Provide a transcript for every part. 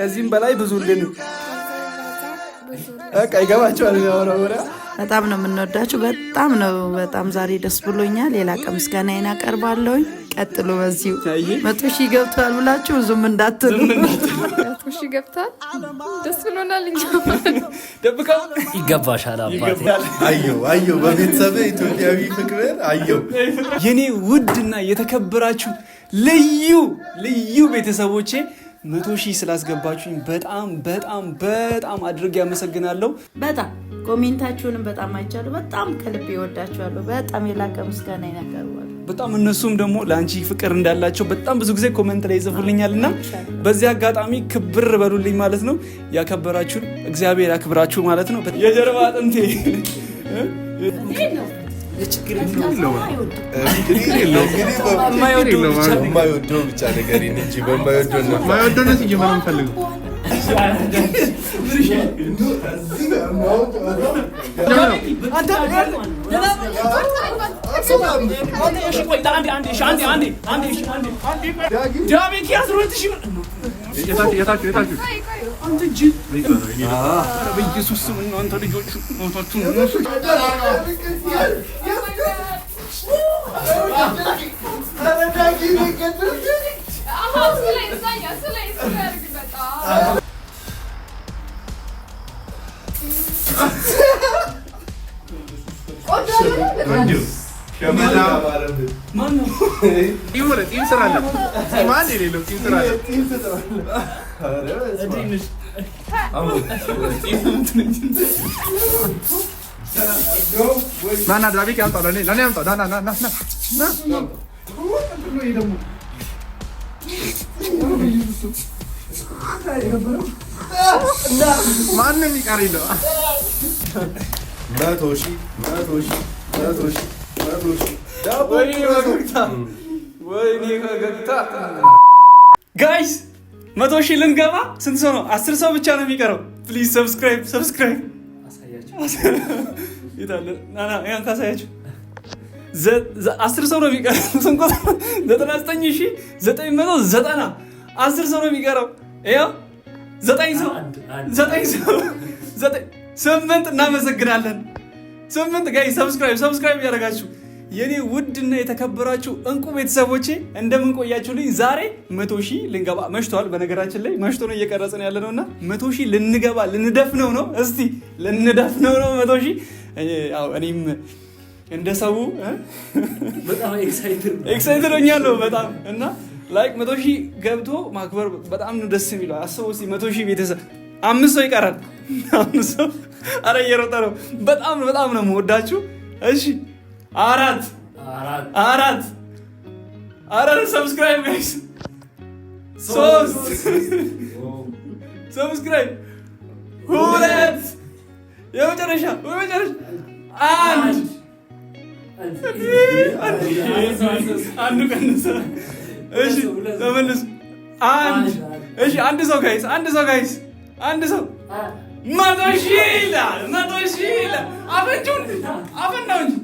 ከዚህም በላይ ብዙልን። በቃ ይገባቸዋል የሚያወራው ወሬ። በጣም ነው የምንወዳችሁ። በጣም ዛሬ ደስ ብሎኛል። ሌላ ቀን ምስጋናዬን አቀርባለሁ። ቀጥሎ በዚሁ 100 ሺህ ገብቷል ብላችሁ ዙም እንዳትሉ። 100 ሺህ ገብቷል፣ ደስ ብሎናል። እኛ ደብቀው ይገባሻል አባቴ። አየው በቤተሰብ ኢትዮጵያዊ ፍቅር አየው። የኔ ውድና የተከበራችሁ ልዩ ቤተሰቦቼ 100 ሺህ ስላስገባችሁኝ በጣም አድርጌ ያመሰግናለሁ። በጣም ኮሜንታችሁንም በጣም አይቻለሁ። በጣም ከልብ ይወዳችኋለሁ። በጣም የላቀ ምስጋና ይናገራሉ። በጣም እነሱም ደግሞ ለአንቺ ፍቅር እንዳላቸው በጣም ብዙ ጊዜ ኮሜንት ላይ ይጽፉልኛልና በዚህ አጋጣሚ ክብር በሉልኝ ማለት ነው። ያከበራችሁን እግዚአብሔር ያክብራችሁ ማለት ነው። የጀርባ አጥንቴ የማይወደው ብቻ ነገር እንጂ በማይወደው እየሆነ ፈልገው ማንም ይቀር የለው። 100 ሺህ ጋይስ 100 ሺህ ልንገባ ስንት ሰው ነው? 10 ሰው ብቻ ነው የሚቀረው። ፕሊዝ ሰብስክራይብ ያን ካሳያችሁ 10 ሰው ነው የሚቀረው። 99,990 10 ሰው ነው የሚቀረው። ይኸው 9 ሰው 8 እናመሰግናለን። 8 ጋይስ ሰብስክራይብ ያደረጋችሁ የኔ ውድና የተከበራችሁ እንቁ ቤተሰቦቼ እንደምን ቆያችሁልኝ? ዛሬ 100 ሺህ ልንገባ መሽቷል። በነገራችን ላይ መሽቶ ነው እየቀረጽን ያለ ነውና 100 ሺህ ልንገባ ልንደፍነው ነው። እስቲ ልንደፍነው ነው 100 ሺህ። እኔም እንደሰው በጣም ኤክሳይትድ ሆኛለሁ በጣም እና ላይክ 100 ሺህ ገብቶ ማክበር በጣም ነው ደስ የሚለው። አስበው እስቲ 100 ሺህ ቤተሰብ 5 ሰው ይቀራል። 5 ሰው አረ እየሮጠ ነው። በጣም ነው የምወዳችሁ። እሺ 4 ሰብስክራይብ ጋይስ 3 ሰብስክራይብ 2 የመጨረሻ 1 አንዱ ቀንሰ። እሺ ተመለስ። 1 ሰው ጋይስ 1 ሰው 100 ሺህ ይላል። 100 ሺህ ይላል። አፈንጩን አፈናው እንጂ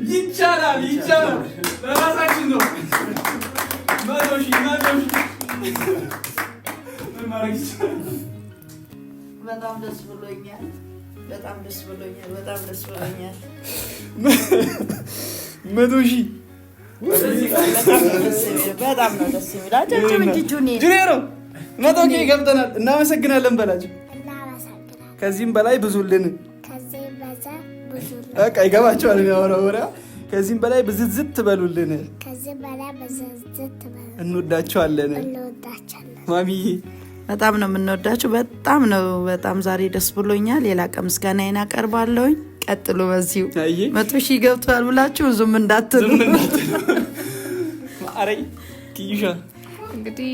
ይቻላል። ለራሳችን ነው። 100 ሺህ በጣም ደስ ብሎኛል። 100 ሺህ በጣም ነው ደስ የሚለው። ጀምጀም እንጂ ጁኒየር 100 ሺህ ገብተናል። እናመሰግናለን በላቸው። ከዚህም በላይ ብዙልን። በቃ ይገባቸዋል የሚያወራው ወሬ። ከዚህም በላይ ብዝዝት በሉልን። እንወዳቸዋለን ማሚዬ። በጣም ነው የምንወዳችሁ። በጣም ዛሬ ደስ ብሎኛል። ሌላ ቀን ምስጋናዬን አቀርባለሁ። ቀጥሎ በዚሁ 100 ሺህ ገብቷል ብላችሁ ዙም እንዳትሉ። አረ ኪዩሻ እንግዲህ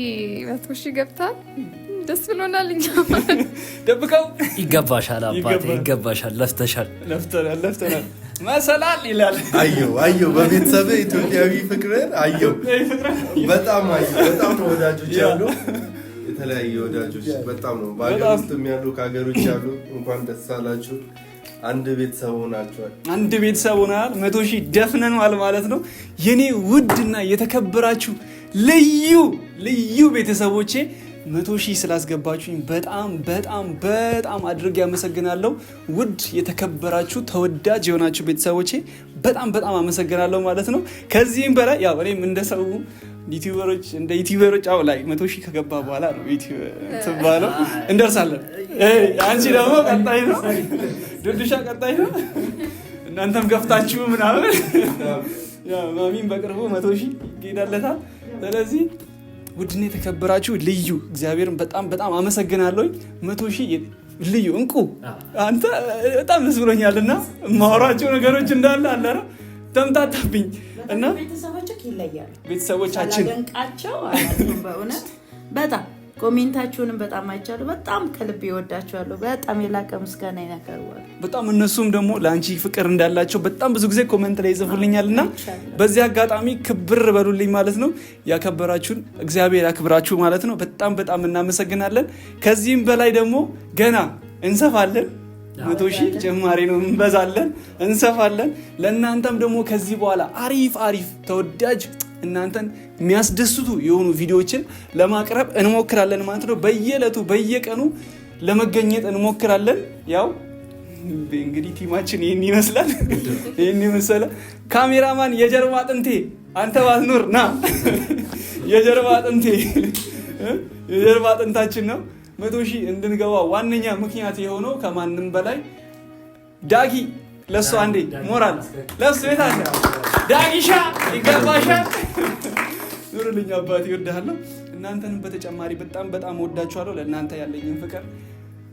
100 ሺህ ገብቷል፣ ደስ ብሎናል። እኛ ደብቀው ይገባሻል አባቴ፣ ይገባሻል። ለፍተናል። መሰላል ይላል። አየው በቤተሰብ ኢትዮጵያዊ ፍቅርን አየው። በጣም ነው ወዳጆች ያሉ የተለያዩ ወዳጆች በጣም ነው በአገር ውስጥም ያሉ ከሀገር ውጭ ያሉ እንኳን ደስ አላችሁ። አንድ ቤተሰብ ሆናችኋል። 100,000 ደፍነናል ማለት ነው። የኔ ውድና የተከበራችሁ ልዩ ቤተሰቦቼ 100,000 ስላስገባችሁኝ በጣም አድርጌ ያመሰግናለሁ። ውድ የተከበራችሁ ተወዳጅ የሆናችሁ ቤተሰቦቼ በጣም አመሰግናለሁ ማለት ነው። ከዚህም በላይ ያው እኔም እንደሰው ዩቲዩበሮች አው ላይ 100,000 ከገባ በኋላ ነው ትባለው እንደርሳለን። አንቺ ደግሞ ቀጣይ ነው ዱዱሻ ቀጣይ ነው። እናንተም ገፍታችሁ ምናምን ያው ማሚን በቅርቡ 100,000 ይሄዳለታል። ስለዚህ ውድና የተከበራችሁ ልዩ እግዚአብሔርን በጣም አመሰግናለሁ። 100,000 ልዩ እንቁ አንተ በጣም ደስ ብሎኛልና ማወራቸው ነገሮች እንዳለ አለ ተምታታብኝ እና ቤተሰቦቻችን አላደንቃቸው አላደንቃቸው በእውነት በጣም ኮሜንታችሁንም በጣም አይቻሉ። በጣም ከልብ ይወዳችኋለሁ። በጣም የላቀ ምስጋና ይናቀርባሉ። በጣም እነሱም ደግሞ ለአንቺ ፍቅር እንዳላቸው በጣም ብዙ ጊዜ ኮሜንት ላይ ይጽፉልኛልና በዚህ አጋጣሚ ክብር በሉልኝ ማለት ነው። ያከበራችሁን እግዚአብሔር ያክብራችሁ ማለት ነው። በጣም እናመሰግናለን። ከዚህም በላይ ደግሞ ገና እንሰፋለን። 100,000 ጭማሪ ነው፣ እንበዛለን፣ እንሰፋለን። ለእናንተም ደግሞ ከዚህ በኋላ አሪፍ ተወዳጅ እናንተን የሚያስደስቱ የሆኑ ቪዲዮዎችን ለማቅረብ እንሞክራለን ማለት ነው። በየዕለቱ በየቀኑ ለመገኘት እንሞክራለን። ያው እንግዲህ ቲማችን ይህን ይመስላል። ይህን የመሰለ ካሜራማን የጀርባ አጥንቴ አንተ ባትኖር ና የጀርባ አጥንታችን ነው። 100,000 እንድንገባ ዋነኛ ምክንያት የሆነው ከማንም በላይ ዳጊ ለሱ አንዴ ሞራል ለሱ የታለ ዳጊሻ ይገባሻል። ኑርልኝ አባቴ እወድሃለሁ። እናንተንም በተጨማሪ በጣም ወዳችኋለሁ። ለእናንተ ያለኝን ፍቅር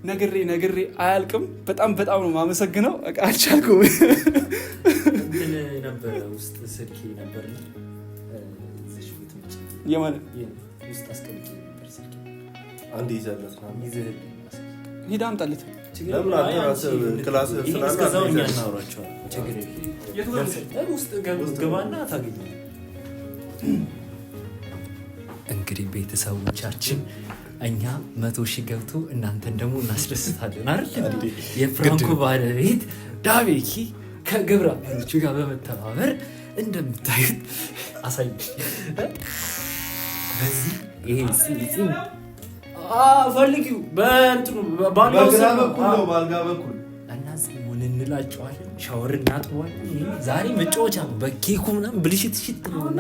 ነግሬ አያልቅም። በጣም ነው የማመሰግነው። አልቻልኩም ነበር ውስጥ ስልክ ነበር የማለት ውስጥ አስቀምጬ ነበር ስልክ አንዴ ይዘለት ነው ሂድ አምጣለት። ለምን አራስ ክላስ እስከዛው እኛ እናወራቸዋለን። ችግር የለም ውስጥ ገባና ታገኛለህ። እንግዲህ ቤተሰቦቻችን እኛ 100,000 ገብቶ እናንተን ደግሞ እናስደስታለን አይደል? የፍራንኮ ባለቤት ዳቤኪ ከግብረ አበሮቹ ጋር በመተባበር እንደምታዩት አሳይ። በዚህ ይሄ ሲሲም ፈልጊው በእንትኑ ባልጋ በኩል እና ፂሙን እንላጨዋለን፣ ሻወር እናጥበዋለን። ዛሬ መጫወቻ ነው። በኬኩ ምናምን ብልሽት ሽት ነው እና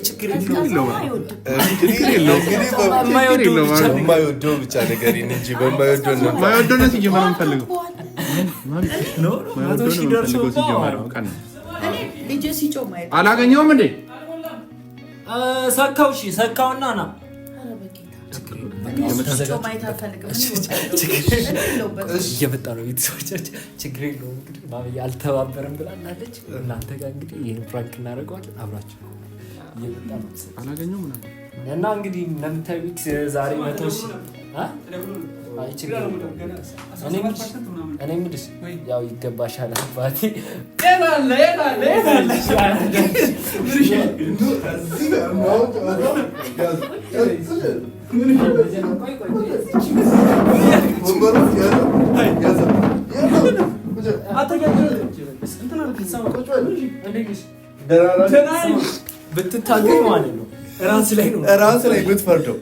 ችግር የማይወደው ብቻ ነገር እንጂ በማይወደው ሲጀመር እንፈልገው አላገኘውም እንዴ ሰካውና ና እየመጣ ነው። ቤተሰቦቻችን ችግር የለውም እንግዲህ ማብያ አልተባበረም ብላለች። እናንተ ጋር እንግዲህ ይህን ፍራንክ እናደርገዋለን። አብራችሁ እየመጣ ነው አላገኘውም እና እንግዲህ እንደምታዩት ዛሬ 100,000 እኔ ምድስ ያው ይገባሻል አባቴ ብትታገኝ ማለት ነው ራስ ላይ የምትፈርደው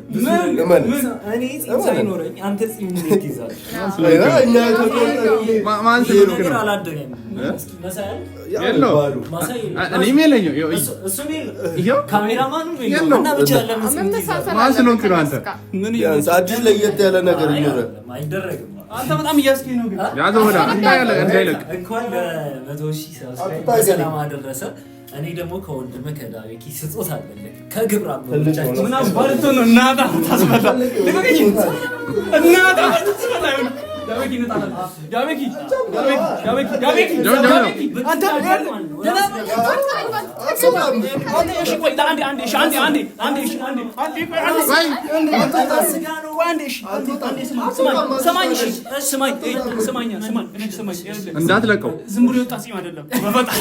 እኔ ፂም ሳይኖረኝ አንተ ፂም እንዴት ይዛለህ? አዲስ ለየት ያለ ነገር ይኖራል። አንተ በጣም እያስኬ ነው ግን እንኳን ለ100,000 ሰብስክራይብ ሰላም አደረሰ። እኔ ደግሞ ከወንድም ከዳቤኪ ስጦታ አለልህ ከግብረ አበሮቻችን ምን አባልቶ ነው እናታ ታስመጣ ለበቂ እናታ ታስመጣ ዳቤኪ ነጣላ ዳቤኪ አንተ እንዳትለቀው ዝም ብሎ የወጣ ፂም አይደለም። በፈጣሪ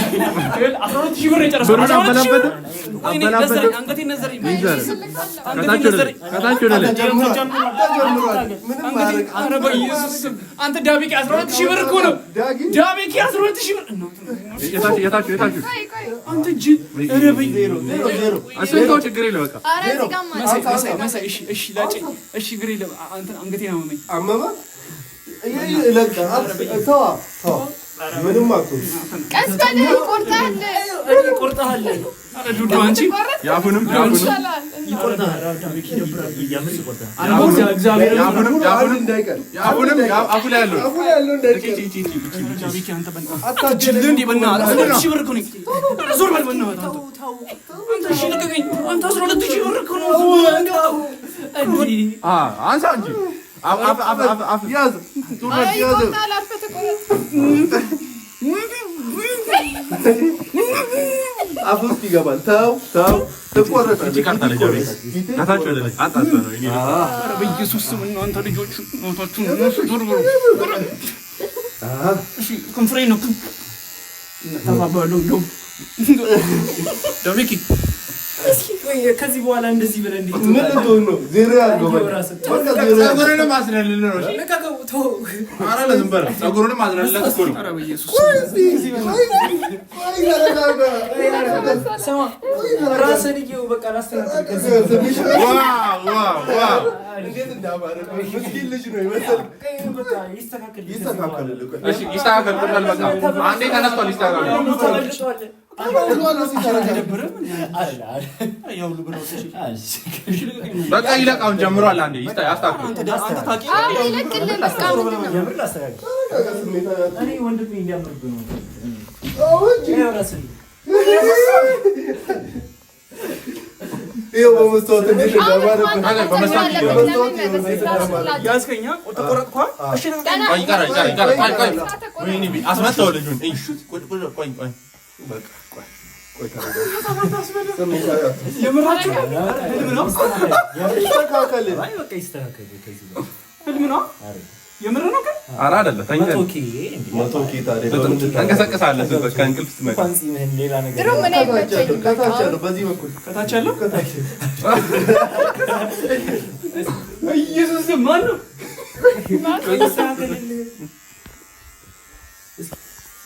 12,000 ብር የጨረሰው አንገቴን ነዘረኝ። አንተ ዳቢቂ 12,000 ብር እኮ ነው። ዳቢቂ 12,000 ብር የታችሁ አንተ ጅል ረበኝ አስንተው ችግር የለም በቃ እሺ ላጭ እሺ ግሬ አንተ አንገቴን አመመኝ አመማ ምንም አትሆን ቀስ በል ቆርጠሃል ዱዱ አንቺ ያፉንም እንዳይቀር አፉ ላይ ያለው አንሳ እንጂ አፍ ውስጥ ይገባል። ተው ትቆረጣለህ። በኢየሱስ ስም እናንተ ልጆቹ ሞታችሁ ዞር ብሎ ኮንፍሬ ነው ተባባሉ ዳሚኪ ከዚህ በኋላ እንደዚህ ብለህ እንዴት ምን ልትሆን ነው? ዜሮ ያድርገው ፀጉርንም አስረልልህ ነው። ዝም በለው ፀጉርንም አስረልልህ እኮ ነው። ራስህን እየው በቃ ላስተካክል። እንዴት እንዳማረ ምስኪን ልጅ ነው ይመስል ይስተካከል። ይስተካከል። በቃ አንዴ ተነስቷል። ይስተካከል። በቃ ይለቃውን ጀምሯል። አንዴ ያስተካክል። ይኸው በመስታወት እንዴት እንዳማረ አስመጣው ልጁን ኧረ አይደለም ተንቀሳቀሳለህ ከእንቅልፍ ስትመጣ ከታች ያለው በዚህ በኩል ከታች ያለው ኢየሱስ ማን ነው?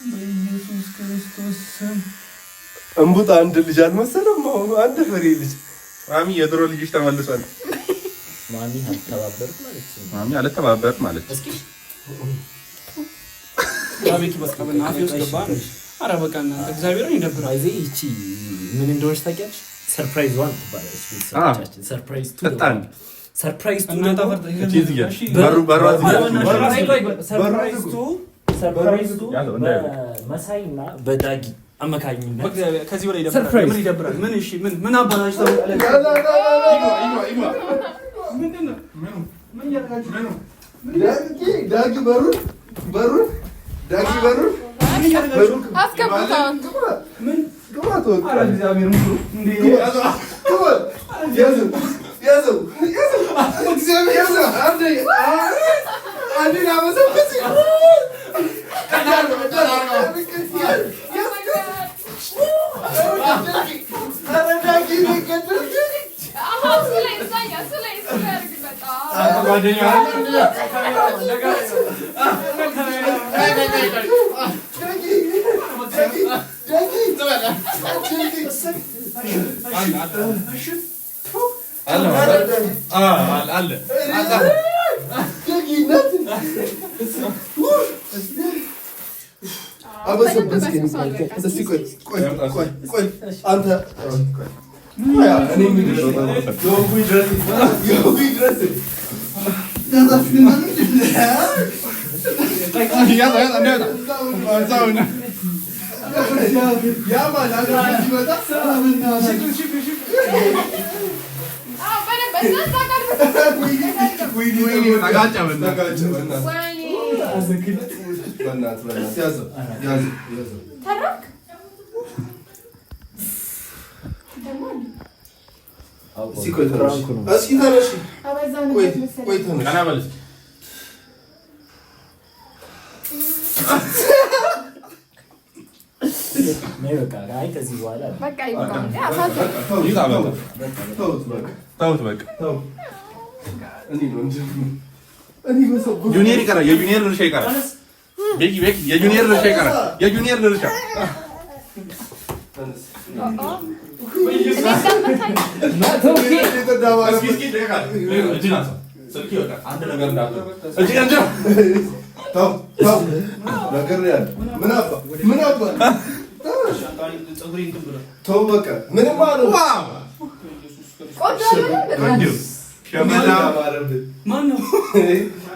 ኢየሱስ ክርስቶስ እንቡጥ አንድ ልጅ አልመሰለም። አንድ ፍሬ ልጅ ማሚ የድሮ ልጅሽ ተመልሷል። ማሚ አልተባበርም ማለት ዳቢኪ በቃ በእናትህ ውስጥ ገባ። ኧረ በቃ እናንተ እግዚአብሔርን ይደብራል። ይቺ ምን እንደሆነች ታውቂያለሽ? ሰርፕራይዝ ዋን ትባላለች። ቤተሰቦቻችን ሰርፕራይዝ ቱ ሰርፕራይዝ ቱ በመሳይ እና በዳጊ አማካኝነት ከዚህ በላይ ይደብራል። ምን ይደብራል? ምን እሺ ምን አባላሽ ተው ዳጊ በሩን አስገብታን ምን ግባት ወጣ እግዚአብሔር ሙሉ እንዴ ያዘው እግዚአብሔር ያዘው አንዴ ያመሰበት እስኪ ቆይ ተነሽ። እስኪ ተነሽ። ቆይ ተነሽ። ቀና በል ከዚህ በኋላ በቃ ተውት በቃ ጁኒየር ይቀራል። የጁኒየር ድርሻ ይቀራል። ቤኪ የጁኒየር ድርሻ ይቀራል። የጁኒየር ድርሻ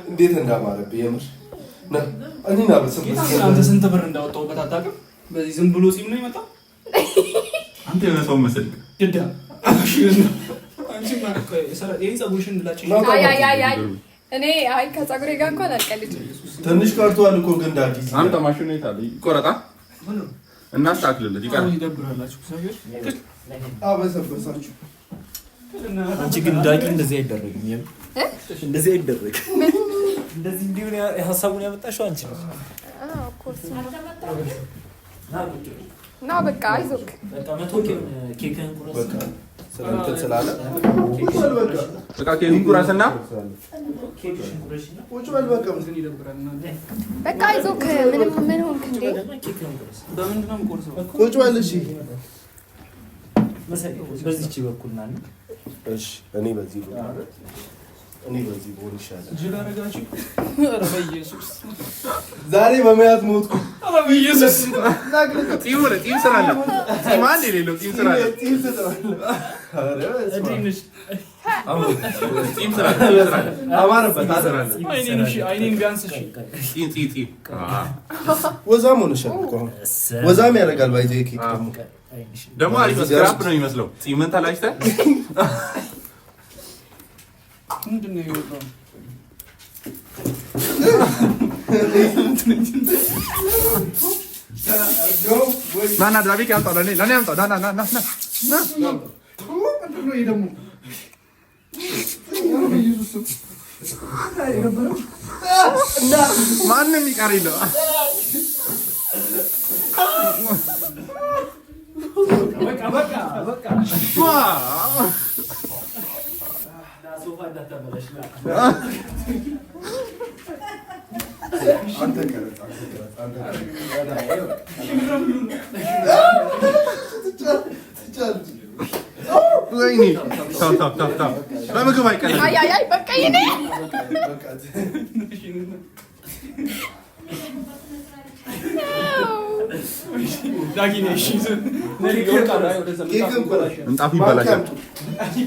እንዴት እንዳማረብህ የምር አንተ ስንት ብር እንዳወጣሁበት አታውቅም? በዚህ ዝም ብሎ ጺም ነው የመጣው። አንተ የሆነ ሰው መሰልክ ድዳ እኔ አይ ከፀጉሬ ጋር እንኳን አልቀልድም። ትንሽ ቀርቷል እኮ ግን ዳዲስ አንተ ማሽን ነው ታዲያ ይቆረጣ እናስተካክልለት ይቀራል። ይደብራላችሁ ሰዎች አበሰበሳችሁ። አንቺ ግን ዳጊ እንደዚህ አይደረግም። እንደዚህ አይደረግም። እንደዚህ እንዲሆን ሀሳቡን ያመጣሽው አንቺ ነሽ። ና በቃ አይዞህ። በቃ መቶ ኬክህን ቁረስ። እንትን ስላለ በቃ ኬኩን ቁረስና ቁጭ በል በቃ። በቃ አይዞህ። ምን ሆንክ እንዴ? በምንድን ነው የምቆርሰው? ቁጭ በል እሺ። በዚህች በኩል ና። እሺ እኔ በዚህ ቦል ይሻላል። ጅል አደረጋችሁ። ኧረ በኢየሱስ ዛሬ በመያዝ ሞትኩ። ኧረ በኢየሱስ ጢም ስራለ ማን የሌለው ጢም ስራለ አማረበት። አይኔን ቢያንስ ወዛም ሆነሻል እኮ አሁን ወዛም ያደርጋል። ባይዘ ኬክ ደግሞ አሪፍ ስክራፕ ነው የሚመስለው። ጢምን ተላጭተህ ምንድን ነው የወጣው? ና ዳቢክ ያምጣው ለኔ ያምጣው። ማንም ይቀር የለው። በምግብ አይቀልም። በቃ ይኔ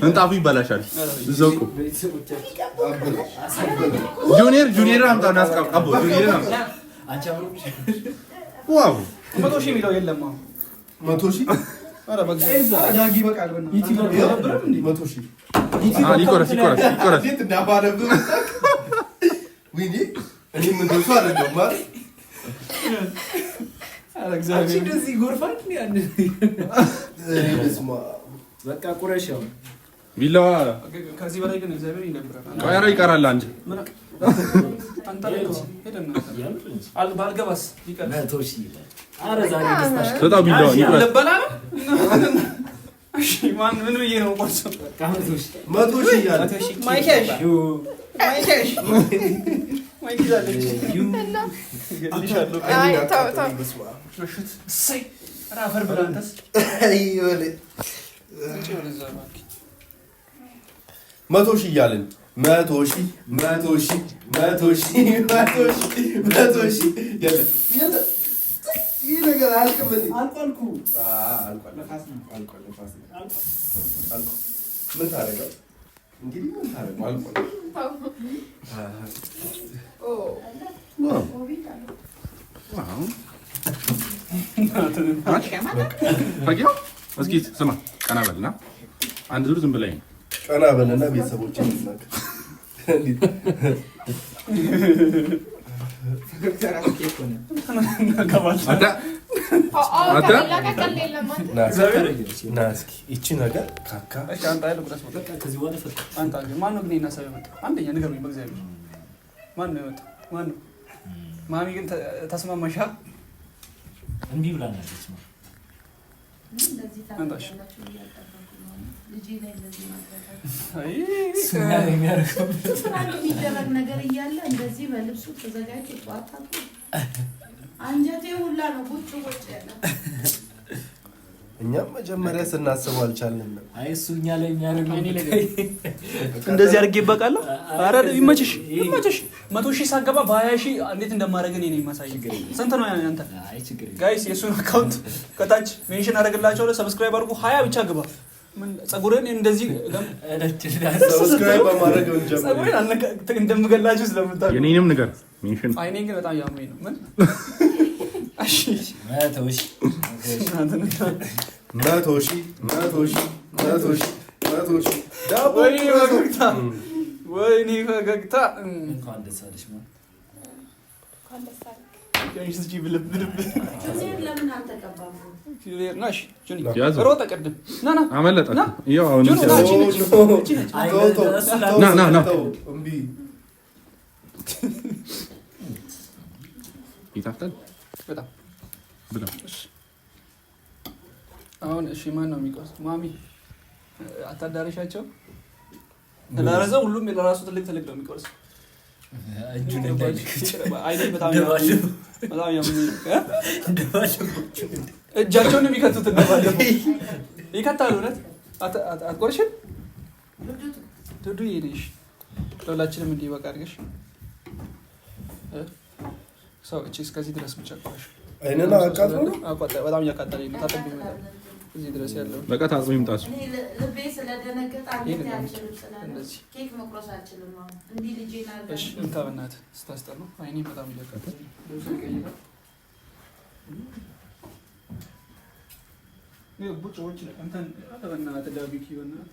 እንጣፉ ይበላሻል። እዛው እኮ ጁኒየር አምጣው እና አስቀምጥ። ጁኒየር አምጣ። ዋው 100 ሺህ የሚለው የለም። 100 ሺህ ኧረ በቃ ዳጊ በቃል በእናትህ 100 ሺህ ይቆረስ እንዴት እንዳባረብህ ወይኔ እኔ ምን ደርሶ አይደለም ማለት እንደዚህ ጎርፋል። በቃ ቁረሽ ያው ቢላዋ ከዚህ በላይ ግን እግዚአብሔር ይደብራል። ቃራ ይቀራል። አንቺ ባልገባስ ይቀር። ኧረ ዛሬ ደስታሽ በጣም ቢላዋ ይቀራል። ለበላ ነው። እሺ ማን ምን ብዬ ነው ቆርሰው? 100 ሺህ ያለ ማይኬሽ ራፈር ብላንተስ 100 ሺህ እያልን 100 ሺህ ይህ ነገር አያልቅም። ምን ታደርገው እንግዲህ ምን ታደርገው አልቋል። እስኪ ስማ፣ ቀና በልና አንድ ዙር ዝም ብለኝ ቀና በልና ቤተሰቦችን እስኪ ይቺ ነገር ካካ ማነው ግን እናሳብ የመጣው? አንደኛ ንገሩኝ በእግዚአብሔር ማነው የመጣው? ማነው? ማሚ ግን ተስማማሻ? እንቢ ብላናለች። የሚደረግ ነገር እያለ እንደዚህ በልብሱ ተዘጋጅ አንጀቴ ሁላ ነው ቁጭ ቁጭ ያለ። እኛም መጀመሪያ ስናስበው አልቻልንም። አይ እሱ እኛ ላይ የሚያደርግ እንደዚህ አድርጌ ይበቃለሁ። ኧረ ይመችሽ ይመችሽ። 100,000 ሳገባ በ20,000 እንዴት እንደማደርገን እኔ ማሳይ። ስንት ነው ያንተ? አይ ችግር ጋይስ የሱን አካውንት ከታች ሜንሽን አደርግላችኋለሁ። ሰብስክራይብ አድርጉ። 20 ብቻ ግባ። ምን ጸጉሬን እንደዚህ ሰብስክራይብ በማድረግ እንጀምር። ጸጉሬን እንደምገላችሁ ስለምታውቁ የኔንም ነገር ሜንሽን አይኔን ግን በጣም ያመኝ ነው። ምን እሺ 100,000 ዳቦ ወይኔ ፈገግታ እንኳን ደስ አለሽ ማለት አሁን እሺ ማን ነው የሚቆርስ? ማሚ አታዳርሻቸው። ለራዘው ሁሉም ለራሱ ትልቅ ነው የሚቆርስ። እጁን በጣም እጃቸውን የሚከቱት ይከታሉ። እውነት አትቆርሽም? ዱዱ ይሄድሽ ለሁላችንም እንዲህ በቃ አድርገሽ ሰው እቺ እስከዚህ ድረስ ብቻ ቆርሽ። አይነና በጣም እያቃጠለኝ ነው። ታጠቢ እዚህ ድረስ ያለው በቃ ታጥቦ ይምጣሱ። ልቤ ስለደነገጠ አንተ ያልችልም ስላለ ኬክ መቁረስ አልችልም። እንዲህ ልጄ ናት። እሺ እንታ በእናትህ ስታስጠሉ አይኔ በጣም እያቃጠለኝ ነው። ቡጭዎች እንትን በእናትህ ዳቢኪ በእናትህ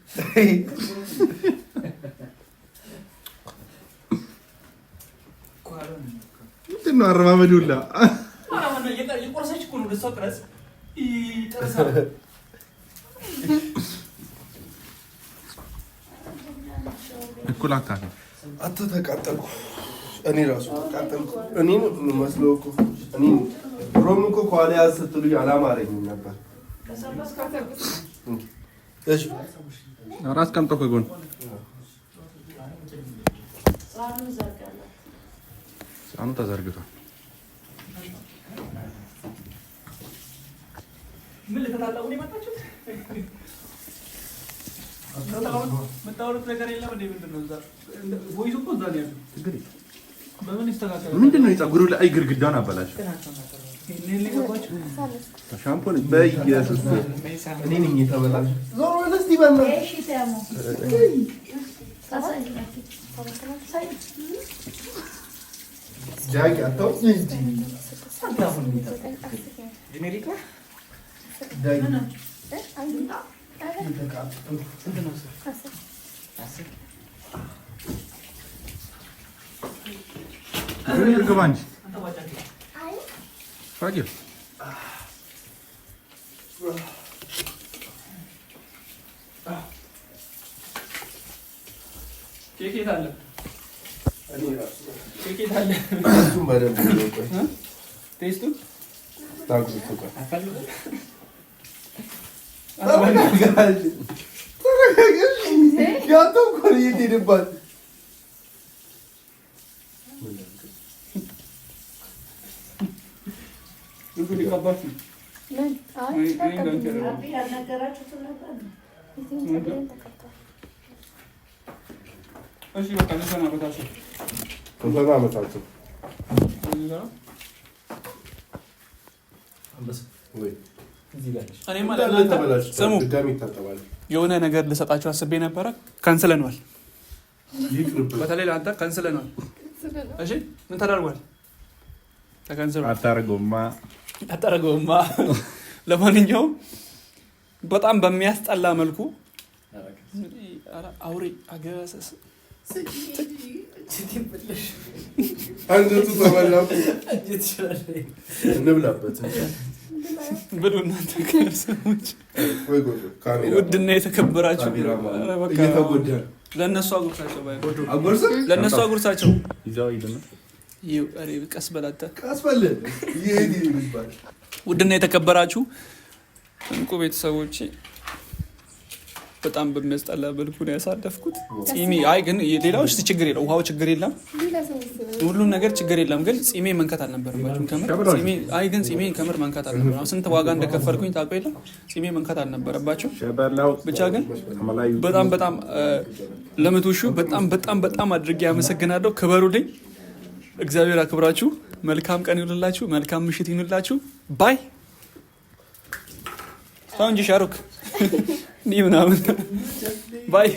ምንድን ነው አረማመዱ ሁላ የቆረሰች እኮ ነው። ደሷ ቅረጽ ይጠርሳል። እኩል አካል አንተ ተቃጠልኩ። እኔ ራሱ ተቃጠልኩ። እኔን መስለው እኮ እኔን ድሮም እኮ ከኋላ ያዝ ስትሉኝ አላማረኝም ነበር። እሺ ራስ ቀምጦ ከጎን ሳኑ ተዘርግቷል። ምን ልትታጠቡ ነው የመጣችሁት? የምታወሩት ነገር የለም እንዴ? ምንድን ነው እዛ ቮይሱ እኮ እዛ ነው ያለው። በምን ይስተካከላል? ምንድን ነው የፀጉሩ ላይ ግድግዳውን አበላሽ። ሻምፖን በኢየሱስ እኔ ነኝ የተበላሽ። ዞሮ ለስቲ በእና ጃቂ አታው ኬኬት አለ ኬኬት አለ። እሱም በደንብ ነው። ቴስቱን ታውቁት እኮ ያንተው እኮ ነው የሄድባት። ተሰናበታቸው ስሙ የሆነ ነገር ልሰጣችሁ አስቤ ነበረ። ካንስለነዋል። በተለይ ለአንተ ካንስለነዋል። እሺ ምን ተደርጓል? አታረገውማ። ለማንኛውም በጣም በሚያስጠላ መልኩ አውሬ አገሰስ አንገቱ ተበላኩ። እንብላበት ብሉ እናንተ ሰዎች ውድና የተከበራችሁ ለእነሱ አጉርሳቸው ለእነሱ አጉርሳቸው ቀስ በላተ ውድና የተከበራችሁ እንቁ ቤተሰቦች በጣም በሚያስጠላ መልኩ ነው ያሳለፍኩት። ጺሜ አይ ግን ሌላዎች ችግር የለም፣ ውሃው ችግር የለም፣ ሁሉም ነገር ችግር የለም። ግን ጺሜ መንካት አልነበረባችሁም ከምር። ጺሜ አይ ግን ጺሜ ከምር መንካት አልነበረባችሁም። ስንት ዋጋ እንደከፈልኩኝ ታውቁ የለም። ጺሜ መንካት አልነበረባችሁም። ብቻ ግን በጣም ለ100 ሺህ በጣም አድርጌ አመሰግናለሁ። ክበሩልኝ። እግዚአብሔር አክብራችሁ። መልካም ቀን ይሁንላችሁ። መልካም ምሽት ይሁንላችሁ። ባይ ታው እንጂ ሻሩክ ኒ ምናምን ባይ